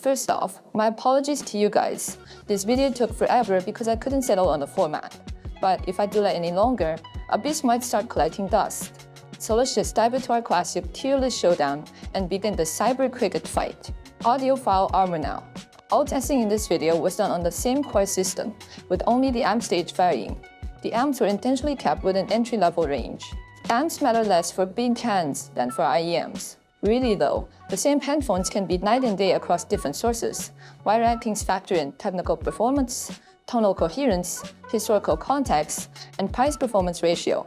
First off, my apologies to you guys. This video took forever because I couldn't settle on the format. But if I delay any longer, Abyss might start collecting dust. So let's just dive into our classic tier list showdown and begin the cyber cricket fight. Audiophile armor now. All testing in this video was done on the same core system, with only the amp stage varying. The amps were intentionally kept within entry-level range. Amps matter less for big hands than for IEMs. Really though, the same headphones can be night and day across different sources, while rankings factor in technical performance, tonal coherence, historical context, and price-performance ratio.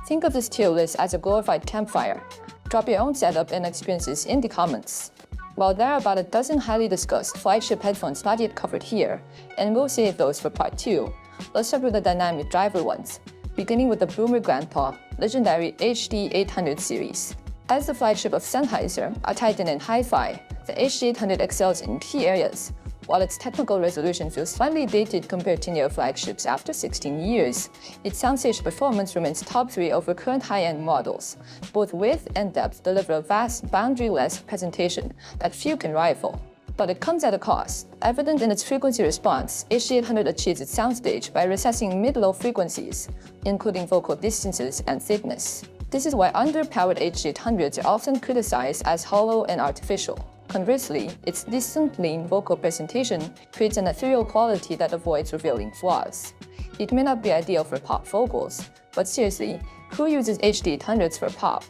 Think of this tier list as a glorified campfire. Drop your own setup and experiences in the comments. While there are about a dozen highly discussed flagship headphones not yet covered here, and we'll save those for part 2, let's start with the dynamic driver ones, beginning with the Boomer Grandpa, legendary HD800 series. As the flagship of Sennheiser, a titan in hi-fi, the HD800 excels in key areas. While its technical resolution feels slightly dated compared to newer flagships after 16 years, its soundstage performance remains top 3 over current high-end models. Both width and depth deliver a vast, boundary-less presentation that few can rival. But it comes at a cost. Evident in its frequency response, HD800 achieves its soundstage by recessing mid-low frequencies, including vocal distances and thickness. This is why underpowered HD800s are often criticized as hollow and artificial. Conversely, its distant, lean vocal presentation creates an ethereal quality that avoids revealing flaws. It may not be ideal for pop vocals, but seriously, who uses HD800s for pop?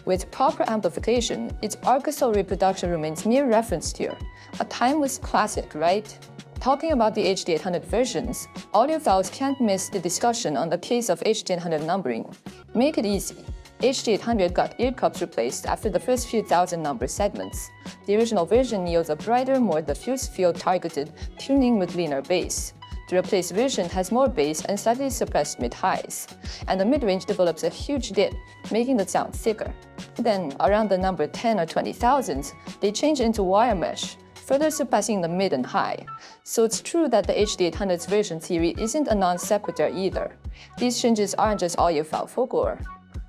With proper amplification, its orchestral reproduction remains mere reference tier, a timeless classic, right? Talking about the HD800 versions, audiophiles can't miss the discussion on the case of HD800 numbering. Make it easy. HD800 got ear cups replaced after the first few thousand number segments. The original version yields a brighter, more diffuse field-targeted tuning with leaner bass. The replaced version has more bass and slightly suppressed mid-highs, and the mid-range develops a huge dip, making the sound thicker. Then, around the number 10 or 20,000s, they change into wire mesh, further surpassing the mid and high. So it's true that the HD800's version theory isn't a non sequitur either. These changes aren't just audiophile folklore.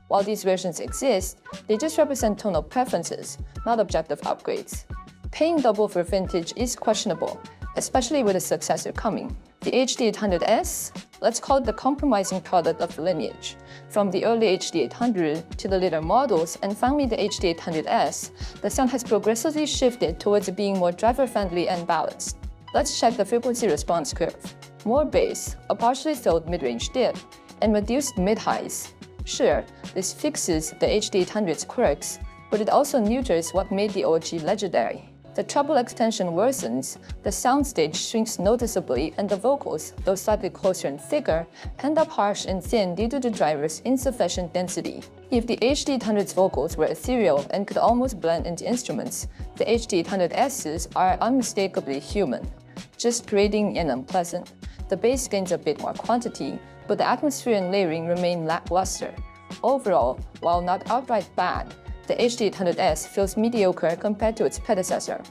While these versions exist, they just represent tonal preferences, not objective upgrades. Paying double for vintage is questionable, especially with a successor coming. The HD800S? Let's call it the compromising product of the lineage. From the early HD800 to the later models and finally the HD800S, the sound has progressively shifted towards being more driver-friendly and balanced. Let's check the frequency response curve. More bass, a partially filled mid-range dip, and reduced mid-highs. Sure, this fixes the HD800's quirks, but it also neuters what made the OG legendary. The treble extension worsens, the soundstage shrinks noticeably, and the vocals, though slightly closer and thicker, end up harsh and thin due to the driver's insufficient density. If the HD800's vocals were ethereal and could almost blend into instruments, the HD800S's are unmistakably human, just grating and unpleasant. The bass gains a bit more quantity, but the atmosphere and layering remain lackluster. Overall, while not outright bad, the HD800S feels mediocre compared to its predecessor.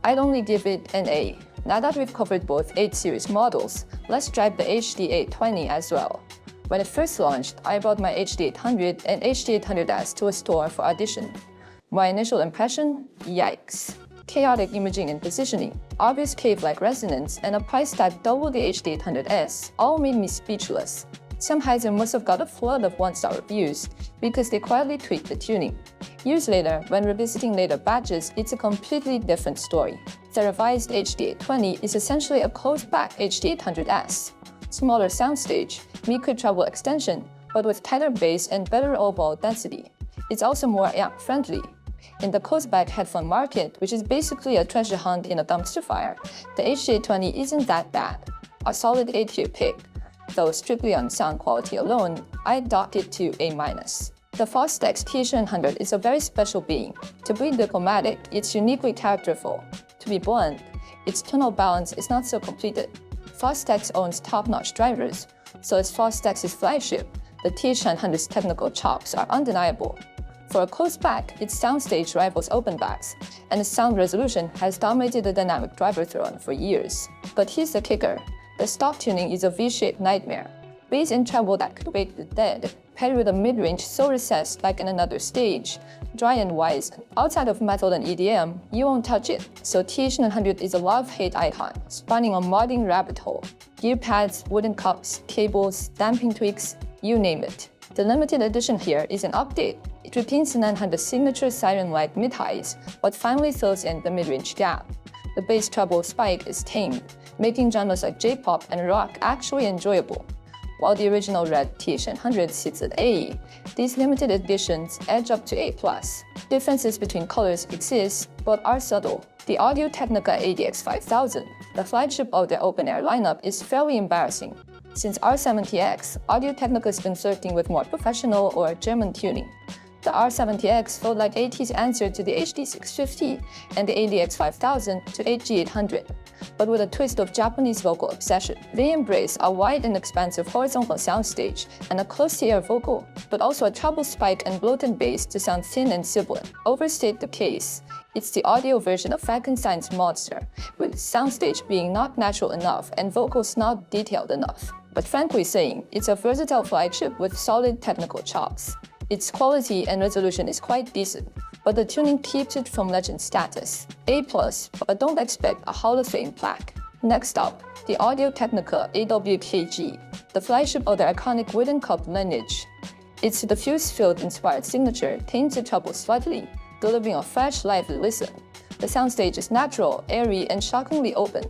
I'd only give it an A. Now that we've covered both 8 series models, let's drive the HD820 as well. When it first launched, I brought my HD800 and HD800S to a store for audition. My initial impression? Yikes. Chaotic imaging and positioning, obvious cave-like resonance, and a price tag double the HD800S all made me speechless. Sennheiser must have got a flood of one-star reviews because they quietly tweaked the tuning. Years later, when revisiting later batches, it's a completely different story. The revised HD820 is essentially a closed-back HD800S. Smaller soundstage, weaker treble extension, but with tighter bass and better overall density. It's also more amp-friendly. In the closed-back headphone market, which is basically a treasure hunt in a dumpster fire, the HD820 isn't that bad. A solid A-tier pick. Though strictly on sound quality alone, I'd dock it to A-. The Fostex TH900 is a very special being. To be diplomatic, it's uniquely characterful. To be blunt, its tonal balance is not so completed. Fostex owns top-notch drivers, so as Fostex's flagship, the TH900's technical chops are undeniable. For a closed back, its soundstage rivals open backs, and its sound resolution has dominated the dynamic driver throne for years. But here's the kicker. The stock tuning is a V-shaped nightmare. Bass and treble that could wake the dead, paired with a mid-range so recessed like in another stage, dry and wise. Outside of metal and EDM, you won't touch it. So TH900 is a love-hate icon, spawning a modding rabbit hole. Gear pads, wooden cups, cables, damping tweaks, you name it. The limited edition here is an update. It retains the 900 signature siren light mid-highs, but finally fills in the mid-range gap. The bass treble spike is tamed, making genres like J-pop and rock actually enjoyable. While the original red TH900 sits at A, these limited editions edge up to A+. Differences between colors exist, but are subtle. The Audio-Technica ADX5000, the flagship of their open-air lineup, is fairly embarrassing. Since R70X, Audio-Technica has been flirting with more professional or German tuning. The R70X felt like AT's answer to the HD650 and the ADX5000 to HG800, but with a twist of Japanese vocal obsession. They embrace a wide and expansive horizontal soundstage and a close-to-ear vocal, but also a treble spike and bloated bass to sound thin and sibilant. Overstate the case. It's the audio version of Frankenstein's monster, with soundstage being not natural enough and vocals not detailed enough. But frankly saying, it's a versatile flagship with solid technical chops. Its quality and resolution is quite decent, but the tuning keeps it from legend status. A+, but don't expect a Hall of Fame plaque. Next up, the Audio-Technica AWKG, the flagship of their iconic wooden cup lineage. Its diffuse-filled inspired signature taints the treble slightly, delivering a fresh, lively listen. The soundstage is natural, airy, and shockingly open.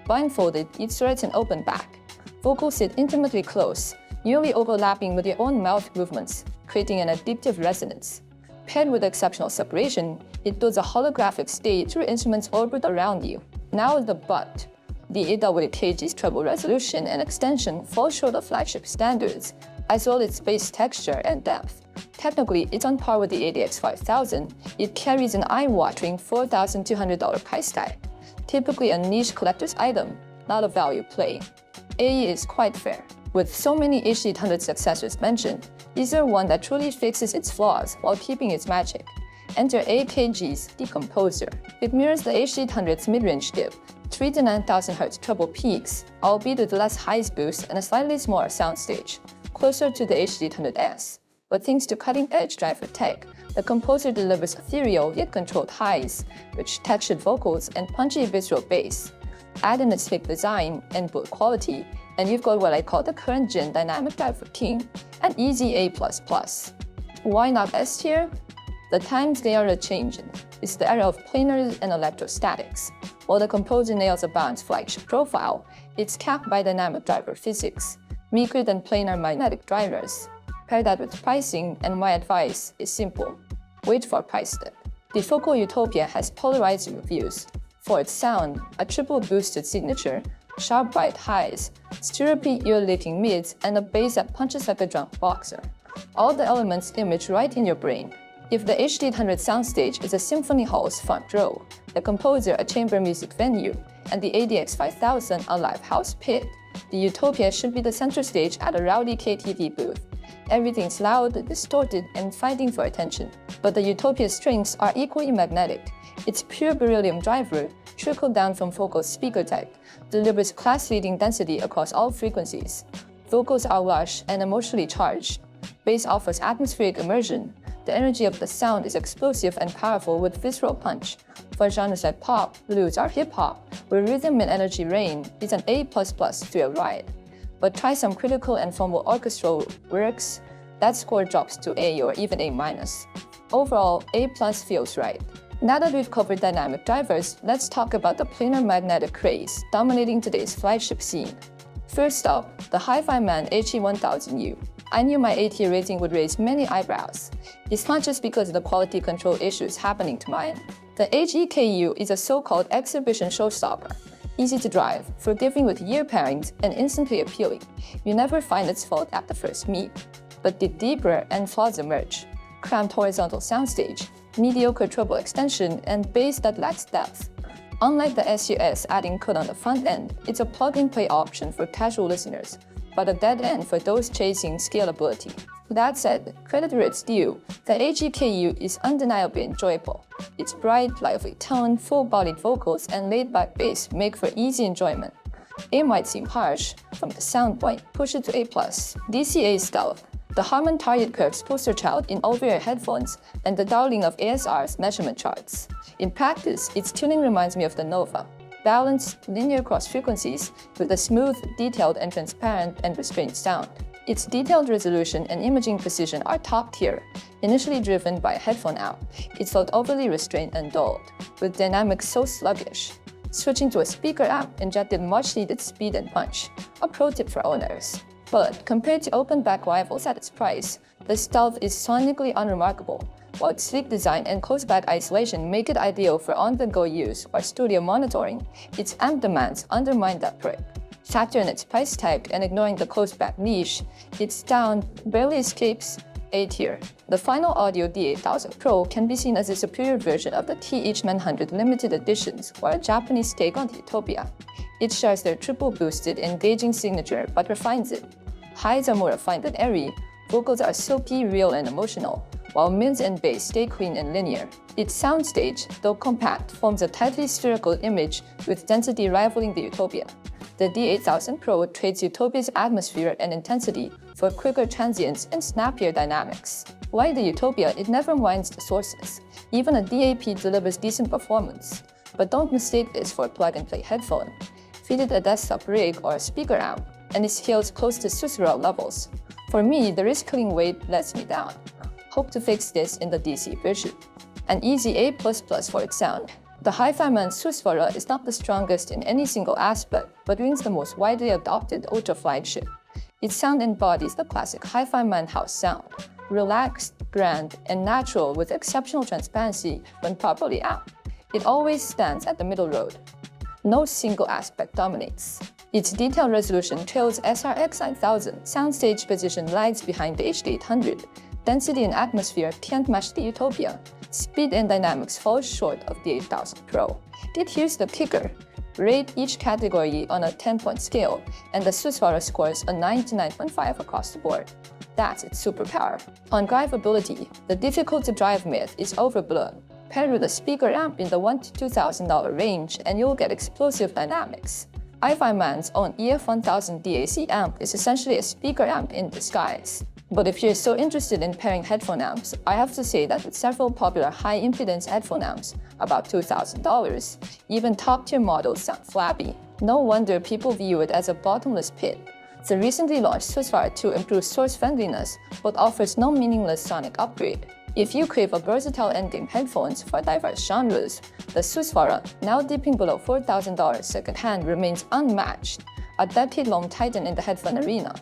Blindfolded, it threads an open back. Vocals sit intimately close, nearly overlapping with your own mouth movements, creating an addictive resonance. Paired with exceptional separation, it builds a holographic stage where instruments orbit around you. Now the but. The AWKG's treble resolution and extension fall short of flagship standards, as well as its bass texture and depth. Technically, it's on par with the ADX5000. It carries an eye-watering $4,200 price tag, typically a niche collector's item, not a value play. A is quite fair. With so many HD800 successors mentioned, is there one that truly fixes its flaws while keeping its magic? Enter AKG's Decomposer. It mirrors the HD800's mid-range dip, 3 to 9,000 Hz treble peaks, albeit with less highs boost and a slightly smaller soundstage, closer to the HD800S. But thanks to cutting-edge driver tech, the Composer delivers ethereal yet controlled highs, rich textured vocals, and punchy visceral bass. Add in its thick design and build quality, and you've got what I call the current gen dynamic driver king, an easy A++. Why not S tier? The times they are a-changing. It's the era of planars and electrostatics. While the Composer nails a balanced flagship profile, it's capped by dynamic driver physics, weaker than planar magnetic drivers. Pair that with pricing, and my advice is simple. Wait for price dip. The Focal Utopia has polarized reviews. For its sound, a triple boosted signature, sharp bite highs, syrupy ear-lifting mids, and a bass that punches like a drunk boxer. All the elements image right in your brain. If the HD800 soundstage is a symphony hall's front row, the Composer a chamber music venue, and the ADX5000 a live house pit, the Utopia should be the center stage at a rowdy KTV booth. Everything's loud, distorted, and fighting for attention. But the Utopia's strengths are equally magnetic. Its pure beryllium driver, trickled down from Focal's speaker type, delivers class-leading density across all frequencies. Vocals are lush and emotionally charged. Bass offers atmospheric immersion. The energy of the sound is explosive and powerful with visceral punch. For genres like pop, blues, or hip-hop, where rhythm and energy reign, it's an A++ thrill ride. But try some critical and formal orchestral works, that score drops to A or even A-. Overall, A+ feels right. Now that we've covered dynamic drivers, let's talk about the planar magnetic craze dominating today's flagship scene. First up, the Hi-Fi Man HE1000U. I knew my A-tier rating would raise many eyebrows. It's not just because of the quality control issues happening to mine. The HEKU is a so-called exhibition showstopper. Easy to drive, forgiving with year pairings, and instantly appealing. You never find its fault at the first meet. But dig deeper and flaws emerge. Cramped horizontal soundstage, mediocre treble extension, and bass that lacks depth. Unlike the SUS adding code on the front end, it's a plug-and-play option for casual listeners, but a dead end for those chasing scalability. That said, credit where it's due, the HEKU is undeniably enjoyable. Its bright, lively tone, full-bodied vocals, and laid-back bass make for easy enjoyment. A might seem harsh, from the sound point, push it to A+. DCA stealth. the Harman Target Curve's poster child in over-ear headphones, and the darling of ASR's measurement charts. In practice, its tuning reminds me of the Nova. Balanced, linear cross frequencies with a smooth, detailed and transparent and restrained sound. Its detailed resolution and imaging precision are top tier. Initially driven by a headphone amp, it felt overly restrained and dulled, with dynamics so sluggish. Switching to a speaker amp injected much-needed speed and punch, a pro tip for owners. But compared to open-back rivals at its price, the Stealth is sonically unremarkable, while its sleek design and close-back isolation make it ideal for on-the-go use or studio monitoring. Its amp demands undermine that prick. Factor in its price tag and ignoring the close-back niche, its sound barely escapes A tier. The final audio D8000 Pro can be seen as a superior version of the TH900 limited editions or a Japanese take on the Utopia. It shares their triple-boosted, engaging signature but refines it. Highs are more refined and airy, vocals are silky, real, and emotional, while mids and bass stay clean and linear. Its soundstage, though compact, forms a tightly spherical image with density rivaling the Utopia. The D8000 Pro trades Utopia's atmosphere and intensity for quicker transients and snappier dynamics. Like the Utopia, it never winds the sources. Even a DAP delivers decent performance. But don't mistake this for a plug-and-play headphone. Feed it a desktop rig or a speaker amp, and it scales close to Sussurro levels. For me, the risk-killing weight lets me down. Hope to fix this in the DC version. An easy A++ for its sound. The Hi-Fi Man Sussurro is not the strongest in any single aspect, but remains the most widely adopted ultra flagship. Its sound embodies the classic Hi-Fi Man house sound, relaxed, grand, and natural with exceptional transparency when properly amped. It always stands at the middle road. No single aspect dominates. Its detailed resolution trails SRX 9000, soundstage position lags behind the HD800. Density and atmosphere can't match the Utopia. Speed and dynamics fall short of the 8000 Pro. Yet here's the kicker. Rate each category on a 10-point scale, and the Sussurro scores a 9 to 9.5 across the board. That's its superpower. On drivability, the difficult-to-drive myth is overblown. Paired with a speaker amp in the $1,000 to $2,000 range, and you'll get explosive dynamics. Hi-Fi Man's own EF1000 DAC amp is essentially a speaker amp in disguise. But if you're so interested in pairing headphone amps, I have to say that with several popular high-impedance headphone amps, about $2,000, even top-tier models sound flabby. No wonder people view it as a bottomless pit. The recently launched Sussurro 2 improves source friendliness, but offers no meaningless sonic upgrade. If you crave a versatile endgame headphones for diverse genres, the Sussurro, now dipping below $4,000 secondhand, remains unmatched, a decade-long titan in the headphone arena.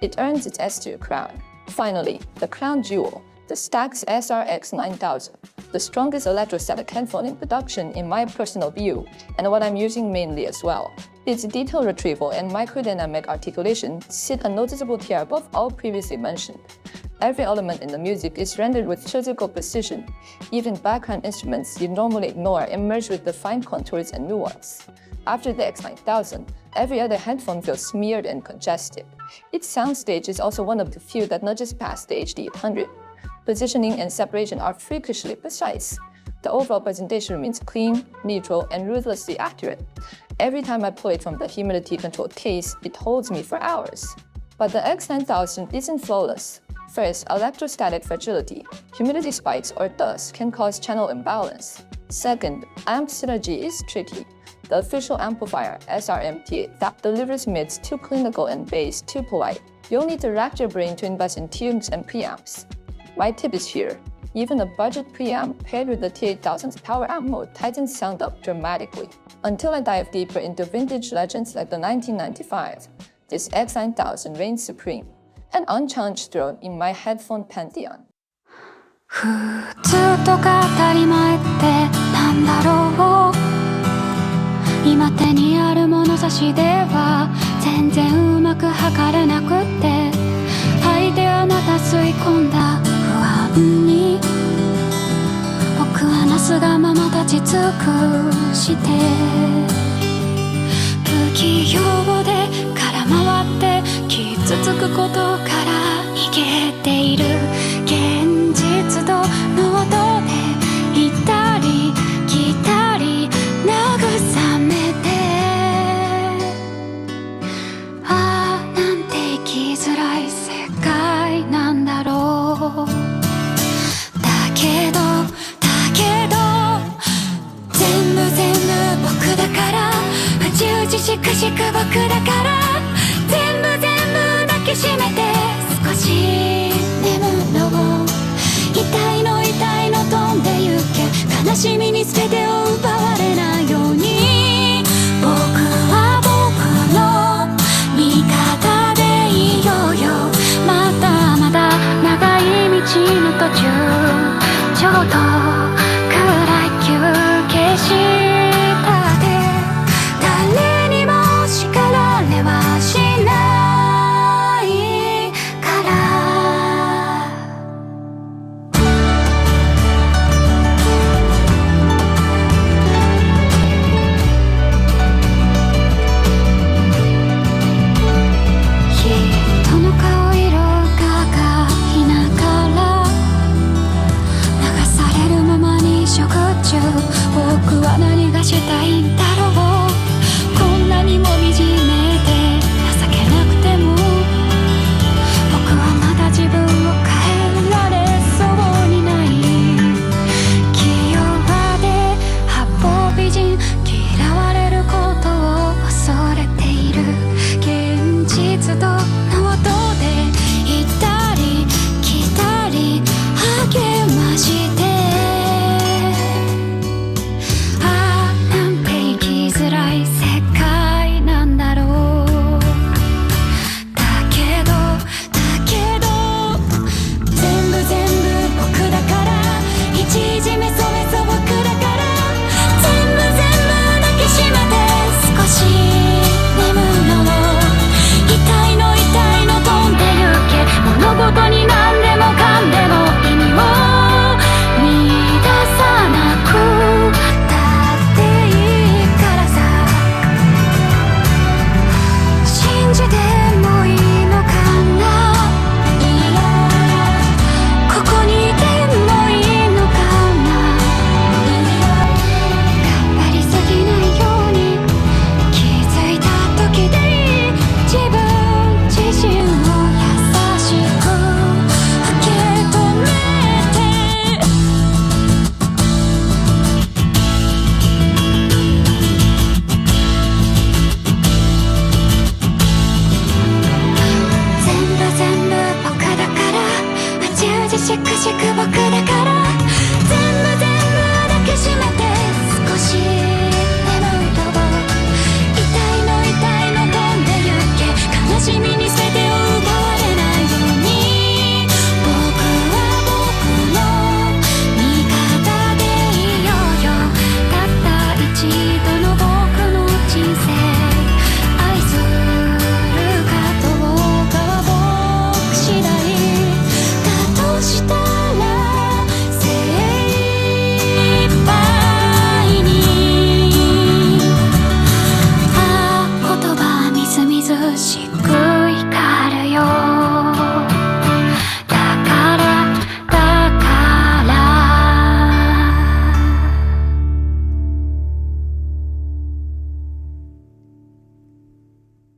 It earns its S-tier crown. Finally, the crown jewel, the Stax SRX 9000, the strongest electrostatic headphone in production in my personal view, and what I'm using mainly as well. Its detail retrieval and microdynamic articulation sit a noticeable tier above all previously mentioned. Every element in the music is rendered with surgical precision. Even background instruments you normally ignore emerge with defined contours and nuance. After the X9000, every other headphone feels smeared and congested. Its soundstage is also one of the few that nudges past the HD800. Positioning and separation are freakishly precise. The overall presentation remains clean, neutral, and ruthlessly accurate. Every time I pull it from the humidity-controlled case, it holds me for hours. But the X9000 isn't flawless. First, electrostatic fragility. Humidity spikes or dust can cause channel imbalance. Second, amp synergy is tricky. The official amplifier, SRM-T8, that delivers mids too clinical and bass too polite. You'll need to rack your brain to invest in tunes and preamps. My tip is here. Even a budget preamp paired with the T8000's power amp mode tightens sound up dramatically. Until I dive deeper into vintage legends like the 1995, this X9000 reigns supreme, an unchallenged throne in my headphone pantheon. 普通とか当たり前ってなんだろう。今手にある物差しでは全然うまく測れなくって吐いてあなた吸い込んだ不安に僕はなすがまま立ち尽くして不器用で空回って傷つくことから逃げている現実とノートで行ったり来たり慰めてああなんて生きづらい世界なんだしくしく僕だから全部抱きしめて少し眠ろう痛いの飛んでゆけ悲しみに全てを奪われないように僕は僕の味方でいようよまだまだ長い道の途中ちょうど